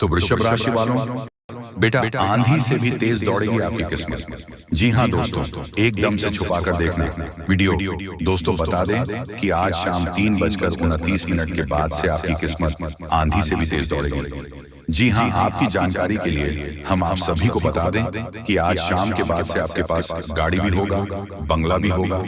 तो वृषभ राशि वालों, बेटा आंधी से भी तेज दौड़ेगी आपकी किस्मत। जी हाँ दोस्तों, एकदम से छुपा कर देखना वीडियो। दोस्तों बता दें कि आज शाम 3:29 के बाद से आपकी किस्मत आंधी से भी तेज दौड़ेगी। जी हाँ, आपकी जानकारी के लिए हम आप सभी को बता दें कि आज शाम के बाद से आपके पास गाड़ी भी होगा, बंगला भी होगा,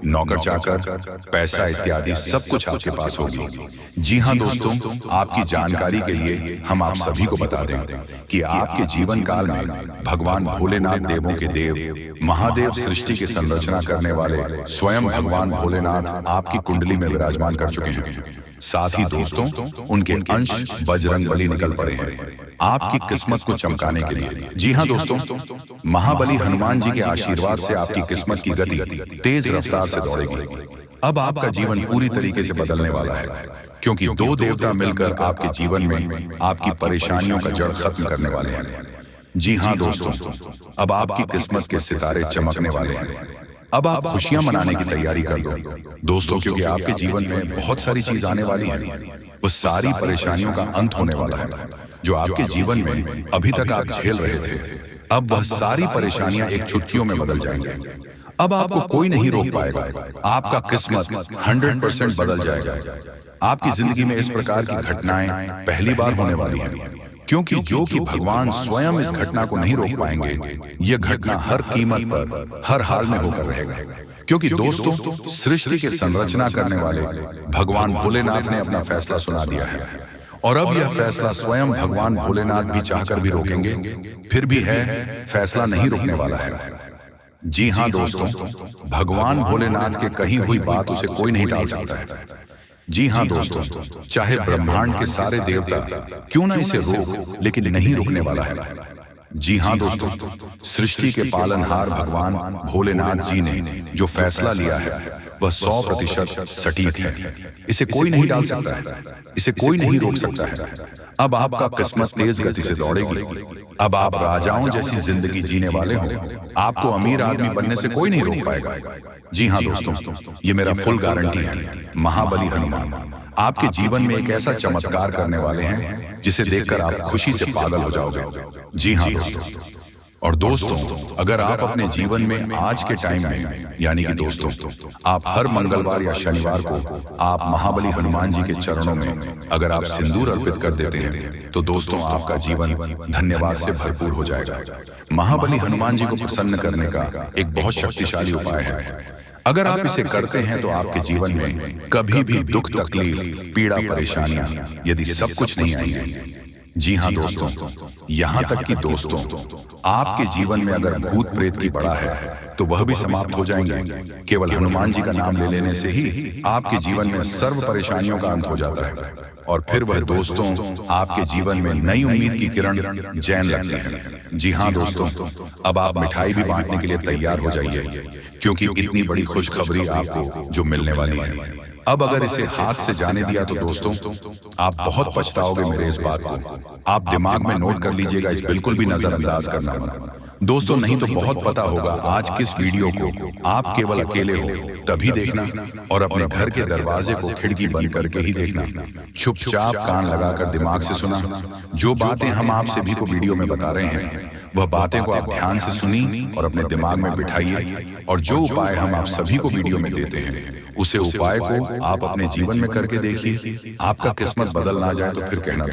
नौकर चाकर, पैसा इत्यादि सब कुछ आपके पास होगी। जी हाँ दोस्तों, आपकी जानकारी के लिए हम आप सभी को बता दें कि आपके जीवन काल में भगवान भोलेनाथ देवों के देव महादेव सृष्टि की संरचना करने वाले स्वयं भगवान भोलेनाथ आपकी कुंडली में विराजमान कर चुके हैं। साथ ही दोस्तों, उनके अंश बजरंगबली निकल पड़े हैं आपकी किस्मत को चमकाने के लिए। जी हाँ दोस्तों, महाबली हनुमान जी के आशीर्वाद से आपकी किस्मत की गति तेज रफ्तार से दौड़ेगी। अब आपका जीवन पूरी तरीके से बदलने वाला है, क्योंकि दो देवता मिलकर आपके जीवन में आपकी परेशानियों का जड़ खत्म करने वाले हैं। जी हाँ दोस्तों, अब आपकी किस्मत के सितारे चमकने वाले हैं। अब आप खुशियां मनाने की तैयारी कर दो दोस्तों, क्योंकि आपके जीवन में बहुत सारी चीज आने वाली है। वो सारी परेशानियों का अंत होने वाला है जो आपके जीवन में अभी तक आप झेल रहे थे। अब वह सारी परेशानियां एक चुटकियों में बदल जाएंगी। अब आपको कोई नहीं रोक पाएगा। आपका किस्मत 100% बदल जाएगा। आपकी जिंदगी में इस प्रकार की घटनाएं पहली बार होने वाली हैं, क्योंकि जो कि भगवान स्वयं इस घटना को नहीं रोक पाएंगे। यह घटना हर कीमत पर हर हाल में होकर रहेगा, क्योंकि दोस्तों सृष्टि के संरचना करने वाले भगवान भोलेनाथ ने अपना फैसला सुना दिया है। और अब यह फैसला स्वयं भगवान भोलेनाथ भी चाहकर भी रोकेंगे, फिर भी है फैसला नहीं रुकने वाला है। जी हाँ दोस्तों, भगवान भोलेनाथ के कही हुई बात उसे कोई नहीं टाल सकता है। जी हाँ दोस्तों, चाहे ब्रह्मांड के सारे देवता क्यों ना इसे रोक, लेकिन नहीं रुकने वाला है। जी हाँ दोस्तों, सृष्टि के पालनहार भगवान भोलेनाथ जी ने जो फैसला लिया है वह 100% सटीक है। इसे कोई नहीं डाल सकता है, इसे कोई नहीं रोक सकता है। अब आपका किस्मत तेज गति से दौड़ेगी। अब आप राजाओं जैसी जिंदगी जीने वाले हो। आपको अमीर आदमी बनने से कोई नहीं रोक पाएगा। जी हाँ दोस्तों, ये मेरा फुल गारंटी है। महाबली हनुमान आपके जीवन में एक ऐसा चमत्कार करने वाले हैं जिसे देखकर आप खुशी से पागल हो जाओगे। जी हाँ दोस्तों, और दोस्तों अगर आप अपने जीवन में आज के टाइम में, यानी कि दोस्तों आप हर मंगलवार या शनिवार को आप महाबली हनुमान जी के चरणों में अगर आप सिंदूर अर्पित कर देते हैं, तो दोस्तों आपका जीवन धन्यवाद से भरपूर हो जाएगा। महाबली हनुमान जी को प्रसन्न करने का एक बहुत शक्तिशाली उपाय है। अगर आप इसे करते हैं तो आपके जीवन में कभी भी दुख, तकलीफ, पीड़ा, परेशानियां यदि सब कुछ नहीं आएंगे। जी हाँ दोस्तों, यहाँ तक कि दोस्तों आपके जीवन में अगर भूत प्रेत की बड़ा है तो वह भी समाप्त हो जाएंगे। केवल हनुमान जी का नाम ले लेने से ही आपके जीवन में सर्व परेशानियों का अंत हो जाता है, और फिर वह दोस्तों आपके जीवन में नई उम्मीद की किरण जैन लगते हैं। जी हाँ दोस्तों, अब आप मिठाई भी बांटने के लिए तैयार हो जाइए, क्योंकि इतनी बड़ी खुशखबरी आपको जो मिलने वाली है। अब अगर इसे हाथ से जाने दिया तो दोस्तों आप बहुत पछताओगे मेरे इस बात को। आप दिमाग में नोट कर लीजिएगा, इस बिल्कुल भी नजरअंदाज करना मत दोस्तों, नहीं तो बहुत पता होगा आज किस वीडियो को आप केवल अकेले हो तभी देखना, और अपने घर के दरवाजे को खिड़की बंद करके ही देखना। चुपचाप कान लगाकर दिमाग से सुना। जो बातें हम आप सभी को वीडियो में बता रहे हैं वह बातें को आप ध्यान से सुनी और अपने दिमाग में बिठाइए, और जो उपाय हम आप सभी को वीडियो में देते हैं उसे उपाय को आप अपने जीवन में करके देखिए। आपका किस्मत बदल ना जाए तो फिर कहना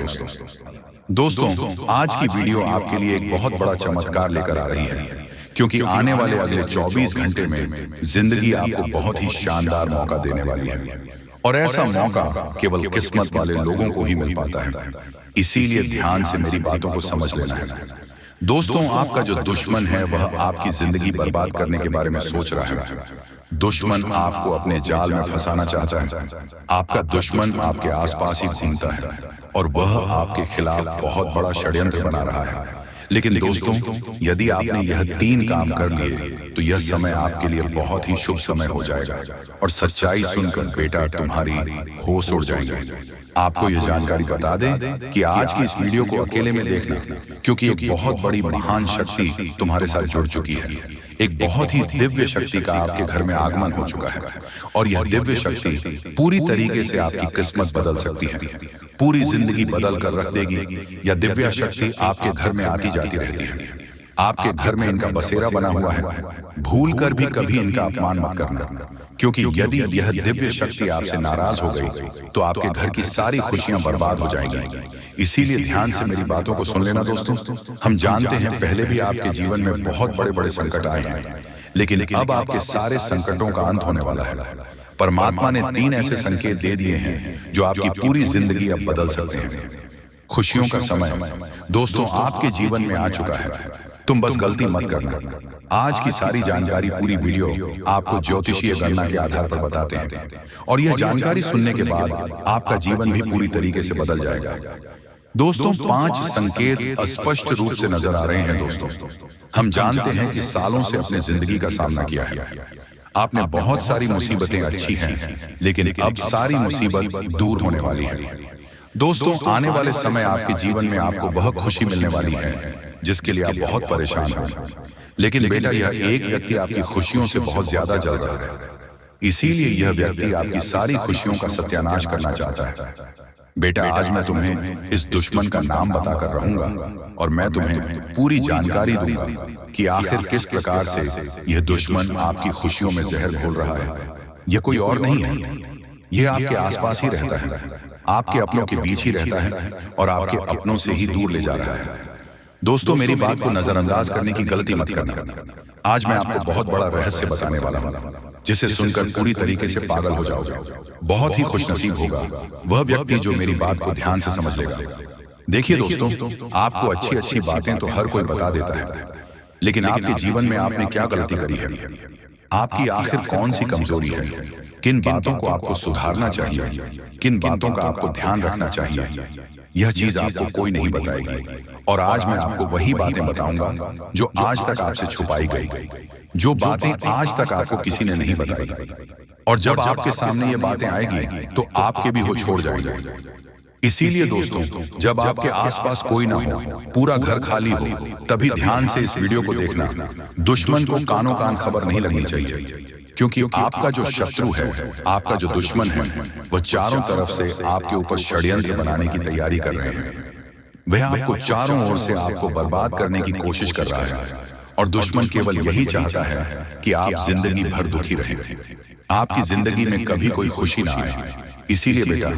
दोस्तों आज की वीडियो आपके लिए एक बहुत बड़ा चमत्कार लेकर आ रही है, क्योंकि आने वाले अगले 24 घंटे में जिंदगी आपको बहुत ही शानदार मौका देने वाली है, और ऐसा मौका केवल किस्मत वाले लोगों को ही मिल पाता है। इसीलिए ध्यान से मेरी बातों को समझ लेना है। दोस्तों आपका जो दुश्मन है वह आपकी जिंदगी बर्बाद करने के बारे में सोच रहा है। दुश्मन आपको अपने जाल में फंसाना चाहता है। आपका दुश्मन आपके आसपास ही घूमता है और वह आपके खिलाफ बहुत बड़ा षड्यंत्र बना रहा है। लेकिन दोस्तों यदि आपने यह 3 काम कर लिए तो यह समय आपके लिए बहुत ही शुभ समय हो जाएगा, और सच्चाई सुनकर बेटा तुम्हारी होश उड़ जाएंगे। आपको यह जानकारी बता दें कि आज की इस वीडियो को अकेले में देखना, क्योंकि एक बहुत बड़ी महान शक्ति तुम्हारे साथ जुड़ चुकी है। एक बहुत ही दिव्य शक्ति का आपके घर में आगमन हो चुका है, और यह दिव्य शक्ति पूरी तरीके से आपकी किस्मत बदल सकती है। पूरी जिंदगी बदल कर रख देगी, या दिव्य शक्ति आपके घर में आती जाती रहती है। आपके घर में इनका बसेरा बना हुआ है, भूल कर भी कभी इनका अपमान मत करना, क्योंकि यदि यह दिव्य शक्ति आपसे नाराज हो गई तो आपके घर की सारी खुशियां बर्बाद हो जाएंगी। इसीलिए ध्यान से मेरी बातों को सुन लेना दोस्तों। हम जानते हैं पहले भी आपके जीवन में बहुत बड़े बड़े संकट आए हैं, लेकिन अब आपके सारे संकटों का अंत होने वाला है। परमात्मा ने 3 ऐसे संकेत दे दिए हैं जो आपकी पूरी जिंदगी अब बदल सकते हैं। खुशियों का समय दोस्तों आपके जीवन में आ चुका है, तुम बस गलती मत करना। आज की सारी जानकारी, पूरी वीडियो आपको ज्योतिषीय गणना के आधार पर बताते हैं, और यह जानकारी सुनने के बाद आपका जीवन भी पूरी तरीके से बदल जाएगा। दोस्तों 5 संकेत स्पष्ट रूप से नजर आ रहे हैं। दोस्तों हम जानते हैं कि सालों से अपनी जिंदगी का सामना किया है, आपने बहुत सारी मुसीबतें अच्छी हैं, लेकिन अब सारी मुसीबत दूर होने वाली है। दोस्तों आने वाले समय आपके जीवन में आपको वह खुशी मिलने वाली है जिसके लिए आप बहुत परेशान हैं, लेकिन बेटा यह एक व्यक्ति आपकी खुशियों से बहुत ज्यादा जल रहा है, इसीलिए यह व्यक्ति आपकी सारी खुशियों का सत्यानाश करना चाहता है। बेटा आज मैं तुम्हें इस दुश्मन का नाम बताकर रहूंगा, और मैं तुम्हें पूरी जानकारी दूंगा कि आखिर किस प्रकार से यह दुश्मन आपकी खुशियों में जहर घोल रहा है। यह कोई और नहीं है, यह आपके आसपास ही रहता है, आपके अपनों के बीच ही रहता है, और आपके अपनों से ही दूर ले जा रहा है। दोस्तों मेरी बात को नजरअंदाज करने की गलती मत करना। आज मैं आपको बहुत बड़ा रहस्य बताने वाला हूं, जिसे सुनकर पूरी तरीके से पागल हो जाओगे। बहुत ही खुशनसीब होगा वह व्यक्ति जो मेरी बात को ध्यान से समझ लेगा। देखिए दोस्तों, आपको अच्छी अच्छी बातें तो हर कोई बता देता है, लेकिन आपके जीवन में आपने क्या गलती करी है, आपकी आखिर कौन सी कमजोरी है, किन बातों को आपको सुधारना चाहिए, किन बातों का आपको ध्यान रखना चाहिए, यह चीज आपको कोई नहीं बताएगी। और आज मैं आपको वही बातें बताऊंगा जो आज तक आपसे छुपाई गई, जो बातें आज तक आपको किसी ने नहीं बताई, और जब आपके सामने ये बातें आएगी तो आपके भी हो छोड़ जाएंगे। इसीलिए दोस्तों जब आपके आसपास कोई ना हो, पूरा घर खाली हो, तभी ध्यान से इस वीडियो को देखना। दुश्मन को कानों कान खबर नहीं लगनी चाहिए, क्योंकि आपका जो शत्रु है, आपका जो दुश्मन है, वह चारों तरफ से आपके ऊपर षड्यंत्र बनाने की तैयारी कर रहे हैं। वह आपको चारों ओर से आपको बर्बाद करने की कोशिश कर रहा है, और दुश्मन केवल यही चाहता है कि आप जिंदगी भर दुखी रहें, आपकी जिंदगी में कभी कोई खुशी ना आए। इसीलिए बेटा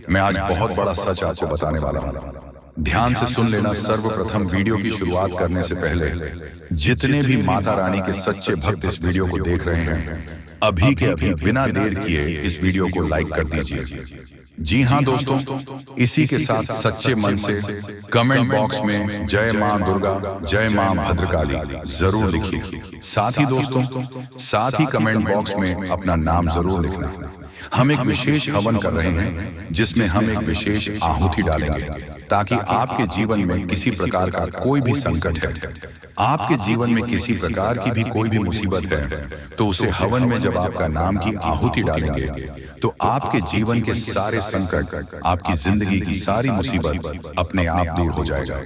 मैं आज बहुत बड़ा सच आपको बताने वाला हूं। ध्यान से सुन लेना। सर्वप्रथम वीडियो की शुरुआत करने से पहले जितने भी माता रानी के सच्चे भक्त इस वीडियो को देख रहे हैं, अभी के अभी बिना देर किए इस वीडियो को लाइक कर दीजिए। जी हाँ दोस्तों, इसी के साथ सच्चे मन से कमेंट बॉक्स में जय मां दुर्गा, जय मां भद्रकाली जरूर लिखिए। साथ ही दोस्तों, साथ ही कमेंट बॉक्स में अपना नाम जरूर लिखना। हम एक विशेष हवन कर रहे हैं, जिसमें हम एक विशेष आहुति डालेंगे, ताकि आपके जीवन में किसी प्रकार का कोई भी संकट है, आपके जीवन में किसी प्रकार की भी कोई भी मुसीबत है, तो उसे हवन में जब आपका नाम की आहुति डालेंगे तो आपके जीवन के सारे संकट, आपकी जिंदगी की सारी मुसीबत अपने आप दूर हो जाएगा।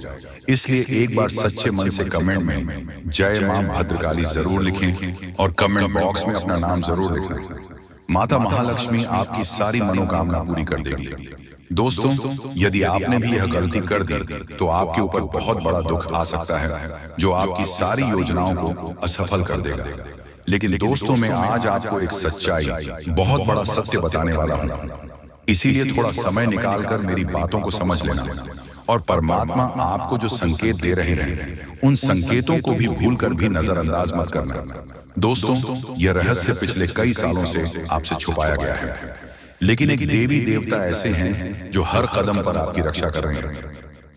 इसलिए एक बार सच्चे मन से कमेंट में जय मां भद्रकाली जरूर लिखें, और कमेंट बॉक्स में अपना नाम जरूर लिखें। माता महालक्ष्मी आपकी सारी मनोकामना पूरी कर देगी। दोस्तों यदि आपने भी यह गलती कर दी तो आपके ऊपर बहुत बड़ा दुख आ सकता है, जो आपकी सारी योजनाओं को असफल कर देगा। लेकिन दोस्तों मैं आज आपको एक सच्चाई, बहुत बड़ा सत्य बताने वाला हूं, इसीलिए थोड़ा समय निकालकर मेरी बातों को समझ लेना, और परमात्मा आपको जो संकेत दे रहे हैं उन संकेतों को भी भूल कर भी नजरअंदाज मत करना। दोस्तों यह रहस्य पिछले कई सालों से आपसे छुपाया गया है, लेकिन एक देवी देवता ऐसे हैं जो हर कदम पर आपकी रक्षा कर रहे हैं।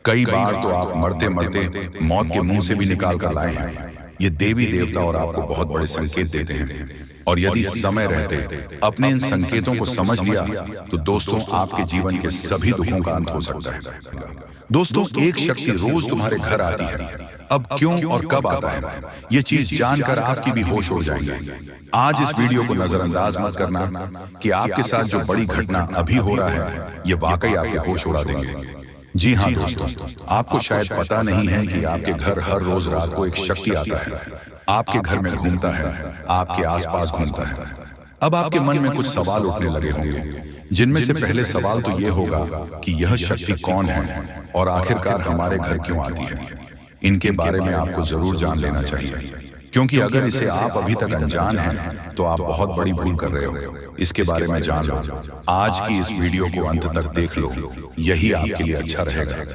कई बार तो आप मरते मरते मौत के मुंह से भी निकाल कर लाए हैं। ये देवी देवता और आपको बहुत बड़े संकेत देते हैं, और यदि समय रहते अपने इन संकेतों को समझ लिया तो दोस्तों आपके जीवन के सभी दुखों का अंत हो सकता है। दोस्तों एक शक्ति रोज तुम्हारे घर आती है, अब क्यों और कब आता है ये चीज जानकर आपकी भी होश उड़ जाएंगे। आज इस वीडियो को नजरअंदाज मत करना कि आपके साथ जो बड़ी घटना अभी हो रहा है ये वाकई आपके होश उड़ा देंगे। जी हाँ दोस्तों, आपको शायद पता नहीं है कि आपके घर हर रोज रात को एक शक्ति आता है, आपके घर में घूमता है, आपके आसपास घूमता है। अब आपके मन में कुछ सवाल उठने लगे होंगे जिनमें से पहले सवाल तो ये होगा कि यह शक्ति कौन है और आखिरकार हमारे घर क्यों आती है। इनके बारे में आपको जरूर जान लेना चाहिए, क्योंकि अगर इसे आप अभी तक अनजान हैं तो आप बहुत बड़ी भूल कर रहे हो। इसके बारे में जान लो। आज की इस वीडियो को अंत तक देख लो, यही आपके लिए अच्छा रहेगा।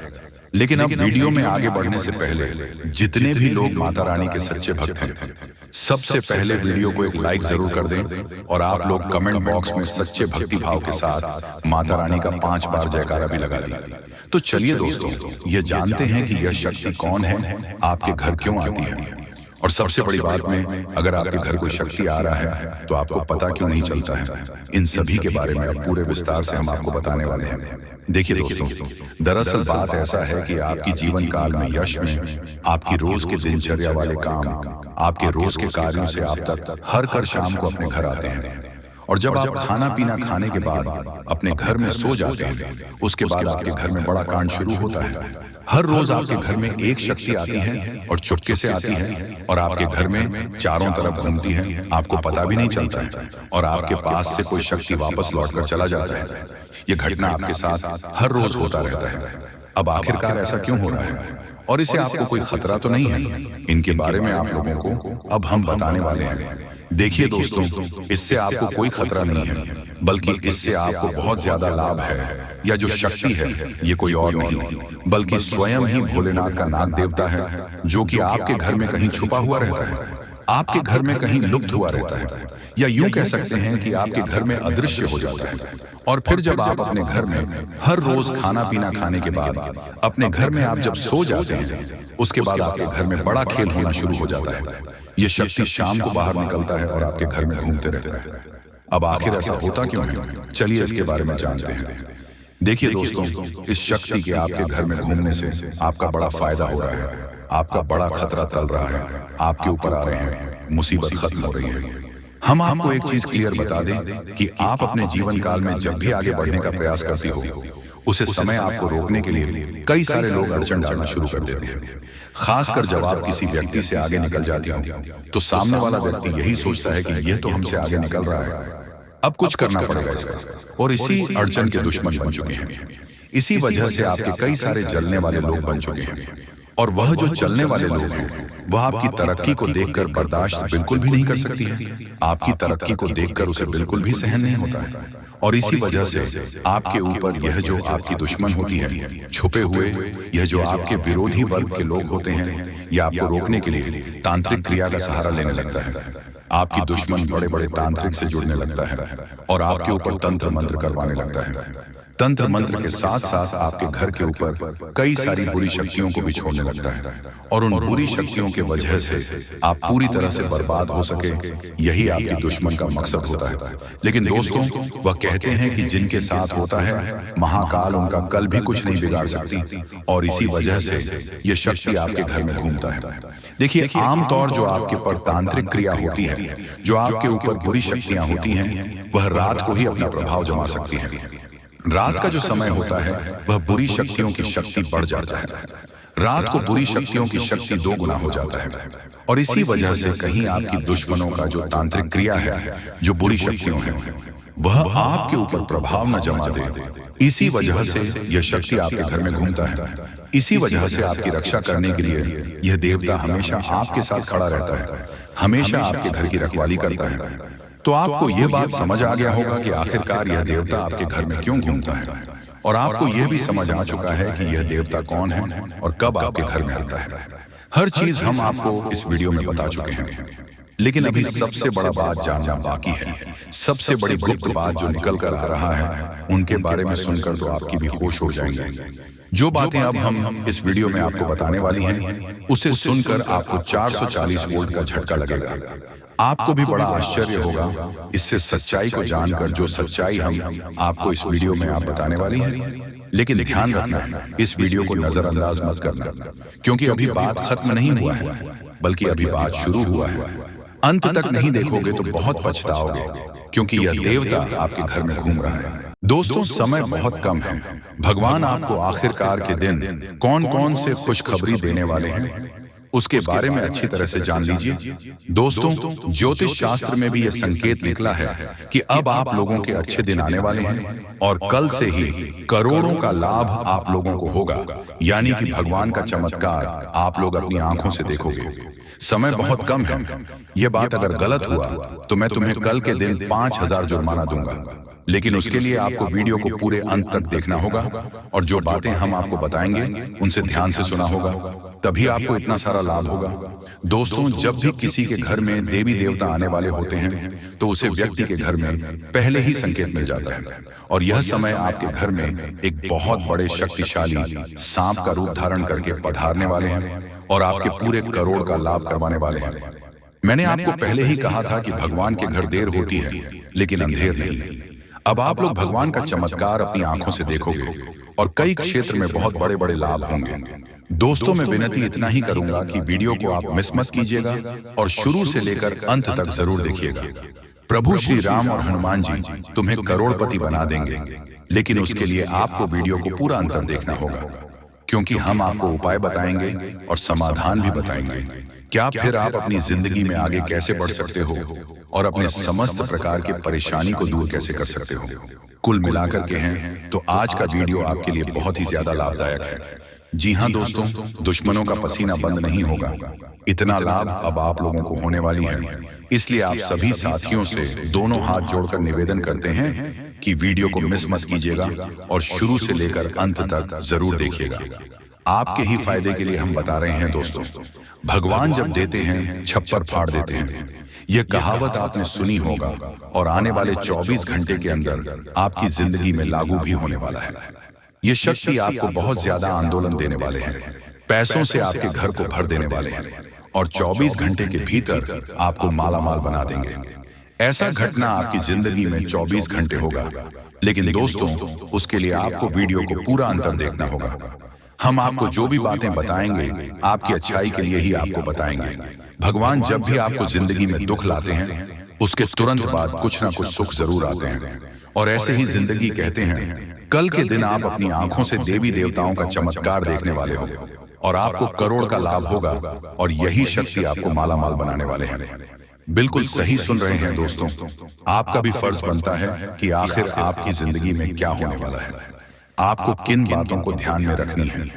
लेकिन अब वीडियो में आगे बढ़ने से पहले जितने भी लोग माता रानी के सच्चे भक्त हैं, सबसे पहले वीडियो को एक लाइक जरूर कर दें और आप लोग कमेंट बॉक्स में सच्चे भक्ति भाव के साथ माता रानी का 5 बार जयकारा भी लगा दें। तो चलिए दोस्तों, ये जानते हैं कि यह शक्ति कौन है, आपके घर क्यों आती है, और सबसे बड़ी बात में अगर आपके घर कोई शक्ति आ रहा है तो आपको पता क्यों नहीं चलता है। इन सभी के बारे में अब पूरे विस्तार से हम आपको बताने वाले हैं। देखिए दोस्तों, दरअसल बात ऐसा है कि आपकी जीवन काल में यश में आपकी रोज के दिनचर्या वाले काम, आपके रोज के कार्यों से आप तक हर कर शाम को अपने घर आते हैं। और जब आप खाना पीना खाने के बाद अपने घर में सो जाते हैं, उसके बाद आपके घर में बड़ा कांड शुरू होता है। हर रोज आपके घर में एक शक्ति आती है और चुपके से आती है और आपके घर में चारों तरफ घूमती है, आपको पता भी नहीं चलता है, और आपके पास से कोई शक्ति वापस लौटकर चला जाता है। यह घटना आपके साथ हर रोज होता रहता है। अब आखिरकार ऐसा क्यों हो रहा है और इसे आपको कोई खतरा तो नहीं है? इनके बारे में आप लोगों को अब हम बताने वाले हैं। देखिए दोस्तों, इससे आपको कोई खतरा नहीं है, बल्कि इससे आपको बहुत ज्यादा लाभ है। या जो शक्ति है ये कोई और नहीं बल्कि स्वयं ही भोलेनाथ का नाग देवता है, जो कि आपके घर में कहीं छुपा हुआ रहता है, आपके घर में कहीं लुप्त हुआ रहता है, या यूं कह सकते हैं कि आपके घर में अदृश्य हो जाता है। और फिर जब आप अपने घर में हर रोज खाना पीना खाने के बाद अपने घर में आप जब सो जाते हैं, उसके बाद आपके घर में बड़ा खेल होना शुरू हो जाता है। ये शक्ति शाम को बाहर निकलता है और आपके घर में घूमते रहता है। अब आखिर ऐसा होता क्यों है, चलिए इसके बारे में जानते हैं। देखिए दोस्तों, इस शक्ति के आपके घर में घूमने से आपका बड़ा फायदा हो रहा है, आपका बड़ा खतरा टल रहा है, आपके ऊपर आ रहे हैं, मुसीबत खत्म हो रही है। हम आपको एक चीज क्लियर बता दें कि आप अपने जीवन काल में जब भी आगे बढ़ने का प्रयास करती हो, उसे समय आपको रोकने के लिए कई सारे लोग अड़चन डालना शुरू कर देते हैं। खासकर जब आप किसी व्यक्ति से आगे निकल जाती हो तो सामने वाला व्यक्ति यही सोचता है कि यह तो हमसे आगे निकल रहा है, अब कुछ करना पड़ेगा इसका, और इसी अड़चन के दुश्मन बन चुके हैं। इसी वजह से आपके कई सारे जलने वाले लोग बन चुके हैं। और वह जो चलने वाले लोग हैं वह आपकी तरक्की को देखकर बर्दाश्त बिल्कुल भी नहीं कर सकती है, आपकी तरक्की को देखकर उसे बिल्कुल भी सहन नहीं होता है। और इसी वजह से आपके ऊपर यह जो आपकी दुश्मन होती है, छुपे हुए यह जो आपके विरोधी वर्ग के लोग होते हैं, यह आपको रोकने के लिए तांत्रिक क्रिया का सहारा लेने लगता है। आपकी दुश्मन बड़े बड़े तांत्रिक से जुड़ने लगता है और आपके ऊपर तंत्र मंत्र करवाने लगता है। तंत्र मंत्र के साथ साथ आपके घर के ऊपर कई सारी बुरी शक्तियों को भी छोड़ने लगता है, और उन बुरी शक्तियों के वजह से आप पूरी तरह से बर्बाद हो सके, यही आपके दुश्मन का मकसद होता है। लेकिन दोस्तों, वह कहते हैं कि जिनके साथ होता है महाकाल उनका कल भी कुछ नहीं बिगाड़ सकती, और इसी वजह से यह शक्ति आपके घर में घूमता है। देखिए, आमतौर जो आपके पर तांत्रिक क्रिया होती है, जो आपके ऊपर बुरी शक्तियां होती हैं, वह रात को ही अपना प्रभाव जमा सकती हैं। रात का जो समय होता है वह बुरी शक्तियों की शक्ति बढ़ जाता है। रात को बुरी शक्तियों की शक्ति 2 गुना हो जाता है, और इसी वजह से कहीं आपकी दुश्मनों का जो तांत्रिक क्रिया है, जो बुरी शक्तियों हैं, वह आपके ऊपर प्रभाव न जमा दे। इसी वजह से यह शक्ति आपके घर में घूमता है। इसी वजह से आपकी रक्षा करने के लिए यह देवता हमेशा आपके साथ खड़ा रहता है, हमेशा आपके घर की रखवाली करता है। तो आपको यह बात समझ आ गया होगा कि आखिरकार यह देवता आपके घर में क्यों घूमता है, और आपको यह भी समझ आ चुका है कि यह देवता कौन है और कब आपके घर में आता है। हर चीज हम आपको इस वीडियो में बता चुके हैं, लेकिन अभी सबसे बड़ा बात जानना बाकी है। सबसे बड़ी गुप्त बात जो निकल कर आ रहा है, उनके बारे में सुनकर तो आपकी भी होश हो जाएंगे। जो बातें अब हम इस वीडियो में आपको बताने वाली हैं, उसे सुनकर आपको 440 वोल्ट का झटका लगेगा। आपको भी बड़ा आश्चर्य होगा इससे सच्चाई को जानकर, जो सच्चाई हम आपको इस वीडियो में आप बताने वाली है। लेकिन ध्यान रखना, इस वीडियो को नजरअंदाज मत करना, क्योंकि अभी बात खत्म नहीं हुआ है, बल्कि अभी बात शुरू हुआ है। अंत तक नहीं देखोगे तो बहुत पछताओगे, क्योंकि यह देवता आपके घर में घूम रहा है। दोस्तों, समय बहुत कम है। भगवान आपको आखिरकार के दिन कौन कौन से खुशखबरी देने वाले हैं, उसके बारे में अच्छी तरह से जान लीजिए। दोस्तों, ज्योतिष शास्त्र में भी यह संकेत निकला है कि अब आप लोगों के अच्छे दिन आने वाले हैं और कल से ही करोड़ों का लाभ आप लोगों को होगा, यानी कि भगवान का चमत्कार आप लोग अपनी आंखों से देखोगे। समय बहुत कम है। यह बात अगर गलत हुआ तो मैं तुम्हें कल के दिन 5,000 जुर्माना दूंगा, लेकिन उसके लिए आपको वीडियो को पूरे अंत तक देखना होगा और जो बातें हम आपको बताएंगे उनसे ध्यान से सुना होगा, तभी आपको इतना सारा लाभ होगा। दोस्तों, जब भी किसी के घर में देवी देवता आने वाले होते हैं तो उसे व्यक्ति के घर में पहले ही संकेत मिल जाता है और यह समय आपके घर में एक बहुत बड़े शक्तिशाली सांप का रूप धारण करके पधारने वाले हैं और आपके पूरे करोड़ का लाभ करवाने वाले हैं। मैंने आपको पहले ही कहा था कि भगवान के घर देर होती है लेकिन अंधेर नहीं। अब आप लोग भगवान का चमत्कार अपनी आंखों से देखोगे और कई क्षेत्र में बहुत बड़े बड़े लाभ होंगे। दोस्तों, मैं विनती इतना ही करूंगा कि वीडियो को आप मिस मत कीजिएगा और शुरू से लेकर अंत तक जरूर देखिएगा। प्रभु श्री राम और हनुमान जी तुम्हें करोड़पति बना देंगे, लेकिन उसके लिए आपको वीडियो को पूरा अंत तक देखना होगा, क्योंकि हम आपको उपाय बताएंगे और समाधान भी बताएंगे। क्या फिर आप अपनी जिंदगी में आगे कैसे बढ़ सकते हो और अपने समस्त प्रकार के परेशानी को दूर कैसे कर सकते हो। कुल मिलाकर के हैं तो आज का वीडियो आपके लिए बहुत ही ज्यादा लाभदायक है। जी हाँ दोस्तों, दुश्मनों का पसीना बंद नहीं होगा। इतना लाभ अब आप लोगों को होने वाली है, इसलिए आप सभी साथियों से दोनों हाथ जोड़कर निवेदन करते हैं कि वीडियो को मिस मत कीजिएगा और शुरू से लेकर अंत तक जरूर देखिएगा। आपके ही फायदे के लिए हम बता रहे हैं दोस्तों। भगवान जब देते हैं छप्पर फाड़ देते हैं, यह कहावत आपने सुनी होगा और आने वाले 24 घंटे के अंदर आपकी जिंदगी में लागू भी होने वाला है। ये शक्ति आपको बहुत ज्यादा आंदोलन देने वाले हैं, पैसों से आपके घर को भर देने वाले हैं और 24 घंटे के भीतर आपको मालामाल बना देंगे। ऐसा घटना आपकी जिंदगी में 24 घंटे होगा, लेकिन दोस्तों उसके लिए आपको वीडियो को पूरा अंतर देखना होगा। हम आपको जो भी बातें बताएंगे आपकी अच्छाई के लिए ही आपको बताएंगे। भगवान जब भी आपको जिंदगी में दुख लाते हैं उसके तुरंत बाद कुछ ना कुछ सुख जरूर आते हैं और ऐसे ही जिंदगी कहते हैं। कल के दिन आप अपनी आंखों से देवी देवताओं का चमत्कार देखने वाले हो और आपको करोड़ का लाभ होगा और यही शक्ति आपको मालामाल बनाने वाले हैं। बिल्कुल सही सुन रहे हैं दोस्तों। आपका भी फर्ज बनता है कि आखिर आपकी जिंदगी में क्या होने वाला है, आपको किन बातों को ध्यान में रखनी है,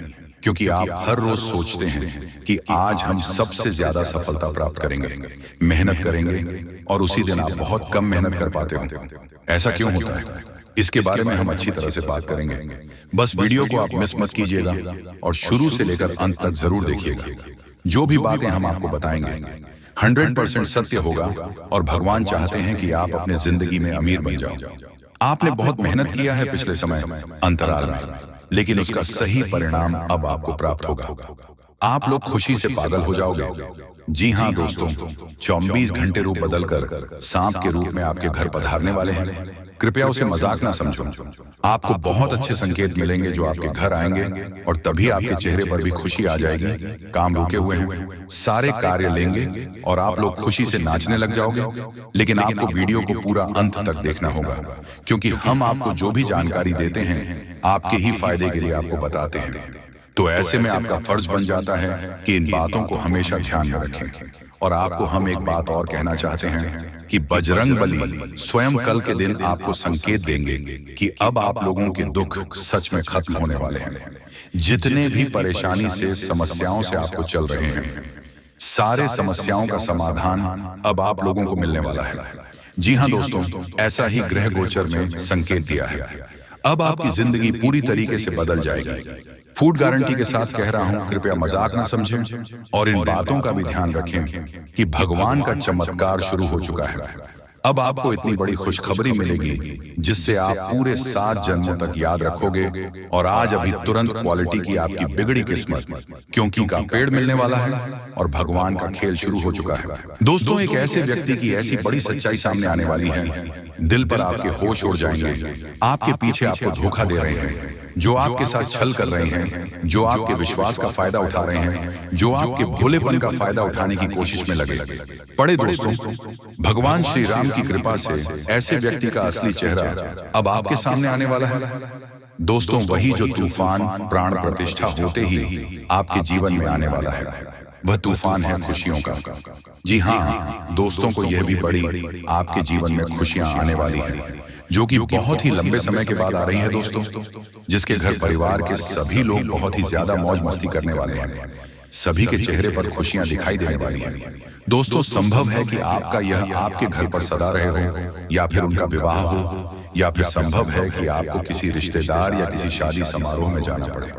क्योंकि आप हर रोज सोचते हैं कि आज हम सबसे ज्यादा सफलता प्राप्त करेंगे, मेहनत करेंगे और उसी दिन आप बहुत कम मेहनत कर पाते हो। ऐसा क्यों होता है, इसके बारे में हम अच्छी तरह से बात करेंगे। बस वीडियो को आप मिस मत कीजिएगा और शुरू से लेकर अंत तक जरूर देखिएगा। जो भी बातें हम आपको बताएंगे 100% सत्य होगा और भगवान चाहते हैं कि आप अपने जिंदगी में अमीर बन जाओ। आपने बहुत मेहनत किया है पिछले समय अंतराल में, लेकिन उसका सही परिणाम अब आपको प्राप्त होगा। आप लोग खुशी से पागल हो जाओगे। जी हाँ दोस्तों, 24 घंटे रूप बदलकर सांप के रूप में आपके घर पधारने वाले हैं। कृपया उसे मजाक ना समझो। आपको बहुत अच्छे संकेत मिलेंगे जो आपके घर आएंगे और तभी आपके चेहरे पर भी खुशी आ जाएगी। काम रुके हुए हैं, सारे कार्य लेंगे और आप लोग खुशी से नाचने लग जाओगे। लेकिन आपको वीडियो को पूरा अंत तक देखना होगा, क्योंकि हम आपको जो भी जानकारी देते हैं आपके ही फायदे के लिए आपको बताते हैं। तो ऐसे में आपका फर्ज बन जाता है कि इन बातों को हमेशा ध्यान में रखें। और आपको हम एक बात और कहना चाहते हैं कि बजरंग बली स्वयं कल के दिन आपको संकेत देंगे कि अब आप लोगों के दुख सच में खत्म होने वाले हैं। जितने भी परेशानी से समस्याओं से आपको चल रहे हैं, सारे समस्याओं का समाधान अब आप लोगों को मिलने वाला है। जी हाँ दोस्तों, ऐसा ही ग्रह गोचर में संकेत दिया है। अब आपकी जिंदगी पूरी तरीके से बदल जाएगी। फूड गारंटी के साथ कह रहा हूं, कृपया मजाक ना समझें और इन बातों का भी ध्यान रखें कि भगवान का चमत्कार शुरू हो चुका है। अब आपको इतनी बड़ी खुशखबरी मिलेगी जिससे आप पूरे 7 जन्मों तक याद रखोगे। और आज अभी तुरंत क्वालिटी की आपकी बिगड़ी किस्मत, क्योंकि का पेड़ मिलने वाला है और भगवान का खेल शुरू हो चुका है। दोस्तों, एक ऐसे व्यक्ति की ऐसी बड़ी सच्चाई सामने आने वाली है, दिल पर आपके होश उड़ जाएंगे। आपके पीछे आपको धोखा दे रहे हैं, जो आपके साथ छल कर रहे हैं, जो आपके विश्वास का फायदा उठा रहे हैं, जो आपके भोलेपन का फायदा उठाने की कोशिश में लगे पड़े। दोस्तों, भगवान श्री राम की कृपा से ऐसे व्यक्ति का असली चेहरा अब आपके सामने आने वाला है। दोस्तों, वही जो तूफान प्राण प्रतिष्ठा होते ही आपके जीवन में आने वाला है। वह तूफान है खुशियों का। जी हाँ दोस्तों को यह भी बड़ी आपके जीवन में खुशियां आने वाली हैं, जो कि बहुत ही लंबे समय के बाद आ रही है दोस्तों, जिसके घर परिवार के सभी लोग बहुत ही ज्यादा मौज मस्ती करने वाले हैं। सभी के चेहरे पर खुशियां दिखाई देने वाली हैं। दोस्तों संभव है कि आपका यह आपके घर पर सदा रहे हो, या फिर उनका विवाह हो, या फिर संभव है कि आपको किसी रिश्तेदार या किसी शादी समारोह में जाना पड़े,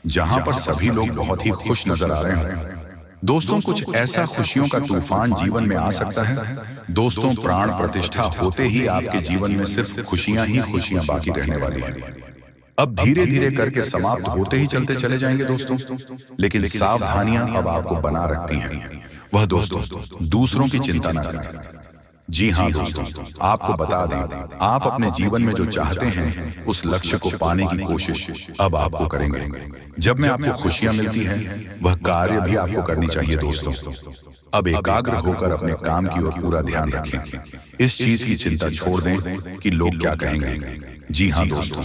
जहां पर सभी लोग बहुत ही खुश नजर आ रहे हैं। दोस्तों कुछ ऐसा खुशियों का तूफान जीवन में आ सकता है दोस्तों, प्राण प्रतिष्ठा होते ही आपके जीवन में सिर्फ खुशियां ही खुशियां बाकी रहने वाली हैं। अब धीरे धीरे करके समाप्त होते ही चलते चले जाएंगे दोस्तों, लेकिन सावधानियां अब आपको बना रखती हैं। वह दोस्तों दूसरों की चिंता न करें। जी हाँ दोस्तों, आपको बता दें, आप अपने जीवन में जो चाहते हैं उस लक्ष्य को पाने की कोशिश अब आपको करेंगे। जब में आपको खुशियां मिलती हैं, वह कार्य भी आपको करनी चाहिए दोस्तों। अब एकाग्र होकर अपने काम की ओर पूरा ध्यान रखें। इस चीज की चिंता छोड़ दें कि लोग क्या कहेंगे। जी हाँ दोस्तों,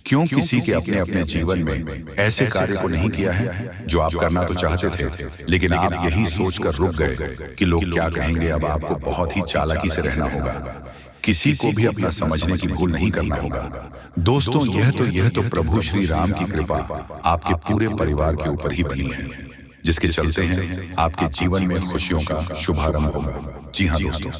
क्यों किसी के अपने अपने जीवन में ऐसे कार्य को नहीं किया है जो आप करना तो चाहते थे, लेकिन आप यही सोचकर रुक गए कि लोग क्या कहेंगे। अब आपको बहुत ही चालाकी से रहना होगा, किसी को भी अपना समझने की भूल नहीं करना होगा। दोस्तों यह तो प्रभु श्री राम की कृपा आपके पूरे परिवार के ऊपर ही बनी है, जिसके चलते हैं आपके जीवन में खुशियों का शुभारंभ होगा। जी हाँ दोस्तों।